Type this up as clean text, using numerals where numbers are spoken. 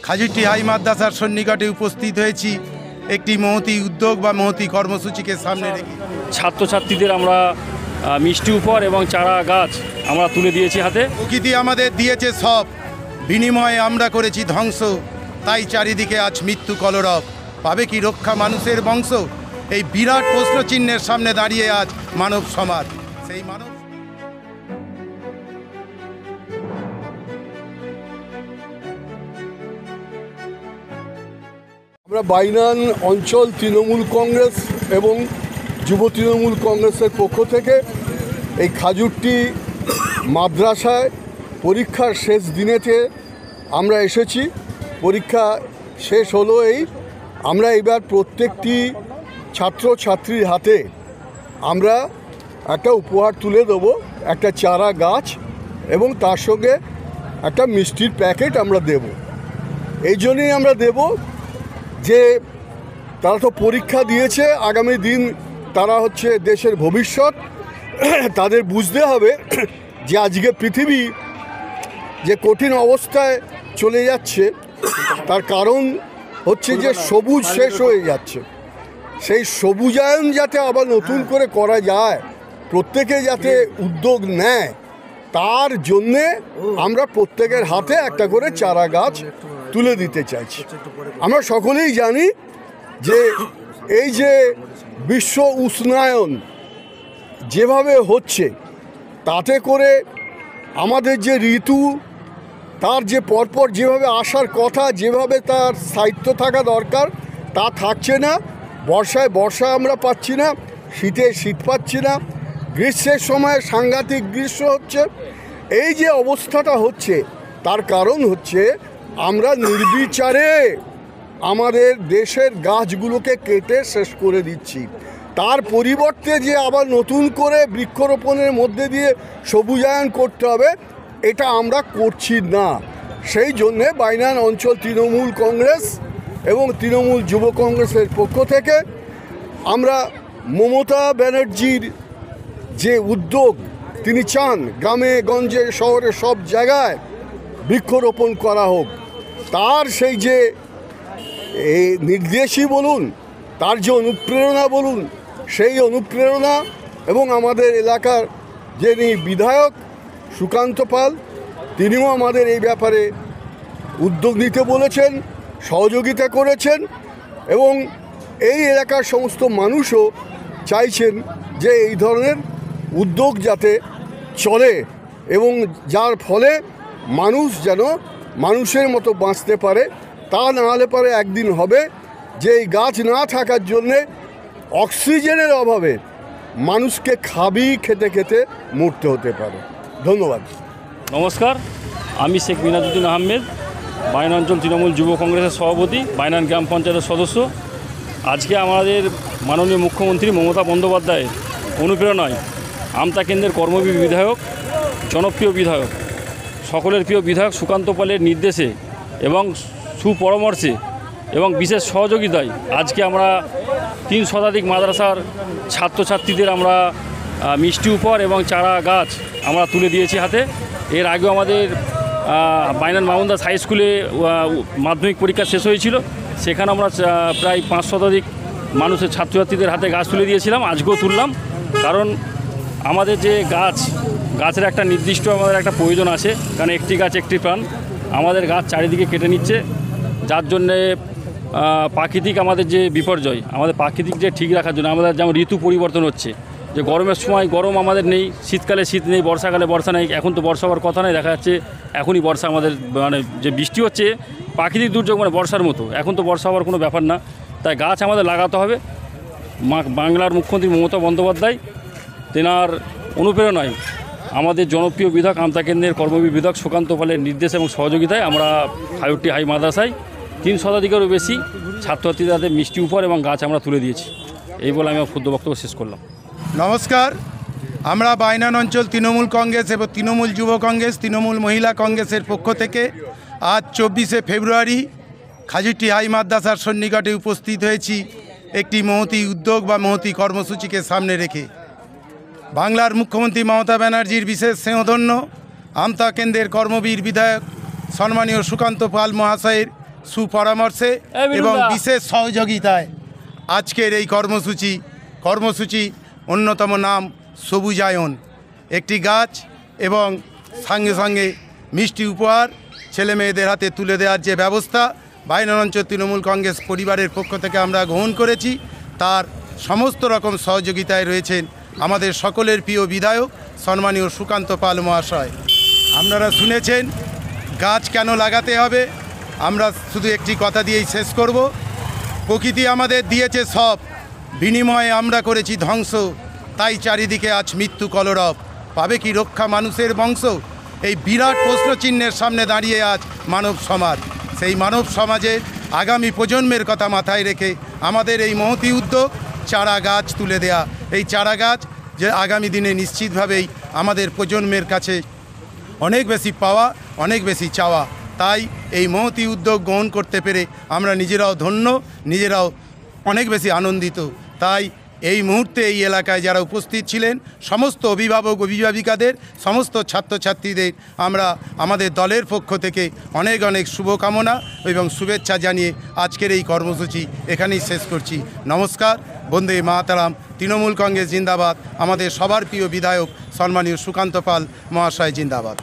খাজুরটি high মাদ্রাসার সন্নিকটে উপস্থিত হয়েছি একটি মহতী উদ্যোগ বা মহতী কর্মসূচিকে সামনে রেখে। ছাত্রছাত্রীদের আমরা মিষ্টি উপহার এবং চারা গাছ আমরা তুলে দিয়েছি হাতে। প্রকৃতি আমাদের দিয়েছে সব, বিনিময়ে আমরা করেছি ধ্বংস, তাই চারিদিকে আজ মৃত্যু কলরব। পাবে কি রক্ষা মানুষের বংশ? এই বিরাট প্রশ্নচিহ্নের সামনে দাঁড়িয়ে আজ মানব সমাজ। সেই মানব আমরা বাইনান অঞ্চল তৃণমূল কংগ্রেস এবং যুব তৃণমূল কংগ্রেসের পক্ষ থেকে এই খাজুরটি মাদ্রাসায় পরীক্ষার শেষ দিনেতে আমরা এসেছি। পরীক্ষা শেষ হলো আমরা এবার প্রত্যেকটি ছাত্রছাত্রীর হাতে আমরা একটা উপহার তুলে দেবো, একটা চারা গাছ এবং তার সঙ্গে একটা মিষ্টির প্যাকেট আমরা দেব। এই জন্যই আমরা দেব যে তারা তো পরীক্ষা দিয়েছে, আগামী দিন তারা হচ্ছে দেশের ভবিষ্যৎ। তাদের বুঝতে হবে যে আজকে পৃথিবী যে কঠিন অবস্থায় চলে যাচ্ছে তার কারণ হচ্ছে যে সবুজ শেষ হয়ে যাচ্ছে। সেই সবুজায়ন যাতে আবার নতুন করে করা যায়, প্রত্যেকে যাতে উদ্যোগ নেয়, তার জন্যে আমরা প্রত্যেকের হাতে একটা করে চারা গাছ তুলে দিতে চাইছি। আমরা সকলেই জানি যে এই যে বিশ্ব উষ্ণায়ন যেভাবে হচ্ছে, তাতে করে আমাদের যে ঋতু তার যে পরপর যেভাবে আসার কথা, যেভাবে তার স্থায়িত্ব থাকা দরকার, তা থাকছে না। বর্ষায় বর্ষা আমরা পাচ্ছি না, শীতে শীত পাচ্ছি না, গ্রীষ্মের সময় সাংঘাতিক গ্রীষ্ম হচ্ছে। এই যে অবস্থাটা হচ্ছে তার কারণ হচ্ছে আমরা নির্বিচারে আমাদের দেশের গাছগুলোকে কেটে শেষ করে দিচ্ছি। তার পরিবর্তে যে আবার নতুন করে বৃক্ষরোপণের মধ্যে দিয়ে সবুজায়ন করতে হবে, এটা আমরা করছি না। সেই জন্যে বাইনান অঞ্চল তৃণমূল কংগ্রেস এবং তৃণমূল যুব কংগ্রেসের পক্ষ থেকে আমরা মমতা ব্যানার্জির যে উদ্যোগ, তিনি চান গ্রামে গঞ্জে শহরে সব জায়গায় বৃক্ষরোপণ করা হোক, তার সেই যে নির্দেশই বলুন, তার যে অনুপ্রেরণা বলুন, সেই অনুপ্রেরণা এবং আমাদের এলাকার যিনি বিধায়ক সুকান্ত পাল, তিনিও আমাদের এই ব্যাপারে উদ্যোগ নিতে বলেছেন, সহযোগিতা করেছেন এবং এই এলাকার সমস্ত মানুষও চাইছেন যে এই ধরনের উদ্যোগ যাতে চলে এবং যার ফলে মানুষ যেন মানুষের মতো বাঁচতে পারে। তা না হলে পরে একদিন হবে যে এই গাছ না থাকার জন্যে অক্সিজেনের অভাবে মানুষকে খেতে খেতে মরতে হতে পারে। ধন্যবাদ। নমস্কার, আমি শেখ মিনাজুদ্দিন আহমেদ, বাইনান অঞ্চল তৃণমূল যুব কংগ্রেসের সভাপতি, বাইনান গ্রাম পঞ্চায়েতের সদস্য। আজকে আমাদের মাননীয় মুখ্যমন্ত্রী মমতা বন্দ্যোপাধ্যায়ের অনুপ্রেরণায় আমতা কেন্দ্রের কর্মবীর বিধায়ক, জনপ্রিয় বিধায়ক, সকলের প্রিয় বিধায়ক সুকান্ত পালের নির্দেশে এবং সুপরামর্শে এবং বিশেষ সহযোগিতায় আজকে আমরা 3 শতাধিক মাদ্রাসার ছাত্রছাত্রীদের আমরা মিষ্টি উপহার এবং চারা গাছ আমরা তুলে দিয়েছি হাতে। এর আগেও আমাদের বাইনান মামুনদাস হাই স্কুলে মাধ্যমিক পরীক্ষা শেষ হয়েছিল, সেখানে আমরা প্রায় 5 শতাধিক মানুষের ছাত্রছাত্রীদের হাতে গাছ তুলে দিয়েছিলাম। আজকেও তুললাম, কারণ আমাদের যে গাছের একটা নির্দিষ্ট আমাদের একটা প্রয়োজন আছে, কারণ একটি গাছ একটি প্রাণ। আমাদের গাছ চারিদিকে কেটে নিচ্ছে, যার জন্যে প্রাকৃতিক আমাদের যে বিপর্যয়, আমাদের প্রাকৃতিক যে ঠিক রাখার জন্য আমাদের যেমন ঋতু পরিবর্তন হচ্ছে, যে গরমের সময় গরম আমাদের নেই, শীতকালে শীত নেই, বর্ষাকালে বর্ষা নেই। এখন তো বর্ষা হওয়ার কথা নেই, দেখা যাচ্ছে এখনই বর্ষা আমাদের মানে যে বৃষ্টি হচ্ছে প্রাকৃতিক দুর্যোগ মানে বর্ষার মতো, এখন তো বর্ষা হওয়ার কোনো ব্যাপার না। তাই গাছ আমাদের লাগাতে হবে। বাংলার মুখ্যমন্ত্রী মমতা বন্দ্যোপাধ্যায় তেনার অনুপ্রেরণায় আমাদের জনপ্রিয় বিধায়ক আমতা কেন্দ্রের কর্মবীর বিধায়ক সুকান্ত পালের নির্দেশ এবং সহযোগিতায় আমরা খাজুরটি হাই মাদ্রাসায় 3 শতাধিকেরও বেশি ছাত্রছাত্রীদের মিষ্টি উপহার এবং গাছ আমরা তুলে দিয়েছি। এই বলে আমি আমার ক্ষুদ্র বক্তব্য শেষ করলাম। নমস্কার, আমরা বাইনান অঞ্চল তৃণমূল কংগ্রেস এবং তৃণমূল যুব কংগ্রেস, তৃণমূল মহিলা কংগ্রেসের পক্ষ থেকে আজ 24শে ফেব্রুয়ারি খাজুরটি হাই মাদ্রাসার সন্নিকটে উপস্থিত হয়েছি একটি মহতী উদ্যোগ বা মহতী কর্মসূচিকে সামনে রেখে। বাংলার মুখ্যমন্ত্রী মমতা ব্যানার্জির বিশেষ স্নেহধন্য আমতা কেন্দ্রের কর্মবীর বিধায়ক সম্মানীয় সুকান্ত পাল মহাশয়ের সুপরামর্শে এবং বিশেষ সহযোগিতায় আজকের এই কর্মসূচি অন্যতম নাম সবুজায়ন। একটি গাছ এবং সঙ্গে সঙ্গে মিষ্টি উপহার ছেলে মেয়েদের হাতে তুলে দেওয়ার যে ব্যবস্থা বাইনান অঞ্চল তৃণমূল কংগ্রেস পরিবারের পক্ষ থেকে আমরা গ্রহণ করেছি, তার সমস্ত রকম সহযোগিতায় রয়েছেন আমাদের সকলের প্রিয় বিধায়ক সম্মানীয় সুকান্ত পাল মহাশয়। আপনারা শুনেছেন গাছ কেন লাগাতে হবে, আমরা শুধু একটি কথা দিয়েই শেষ করব। প্রকৃতি আমাদের দিয়েছে সব, বিনিময়ে আমরা করেছি ধ্বংস, তাই চারিদিকে আজ মৃত্যু কলরব। পাবে কি রক্ষা মানুষের বংশ? এই বিরাট প্রশ্নচিহ্নের সামনে দাঁড়িয়ে আজ মানব সমাজ। সেই মানব সমাজের আগামী প্রজন্মের কথা মাথায় রেখে আমাদের এই মহতী উদ্যোগ চারা গাছ তুলে দেয়া। এই চারা গাছ যে আগামী দিনে নিশ্চিতভাবেই আমাদের প্রজন্মের কাছে অনেক বেশি পাওয়া, অনেক বেশি চাওয়া। তাই এই মহতী উদ্যোগ গ্রহণ করতে পেরে আমরা নিজেরাও ধন্য, নিজেরাও অনেক বেশি আনন্দিত। তাই এই মুহূর্তে এই এলাকায় যারা উপস্থিত ছিলেন সমস্ত অভিভাবক অভিভাবিকাদের, সমস্ত ছাত্রছাত্রীদের আমরা আমাদের দলের পক্ষ থেকে অনেক অনেক শুভকামনা এবং শুভেচ্ছা জানিয়ে আজকের এই কর্মসূচি এখানেই শেষ করছি। নমস্কার, বন্দে মাতরম, তৃণমূল কংগ্রেস জিন্দাবাদ, আমাদের সবার প্রিয় বিধায়ক সম্মানীয় সুকান্ত পাল মহাশয় জিন্দাবাদ।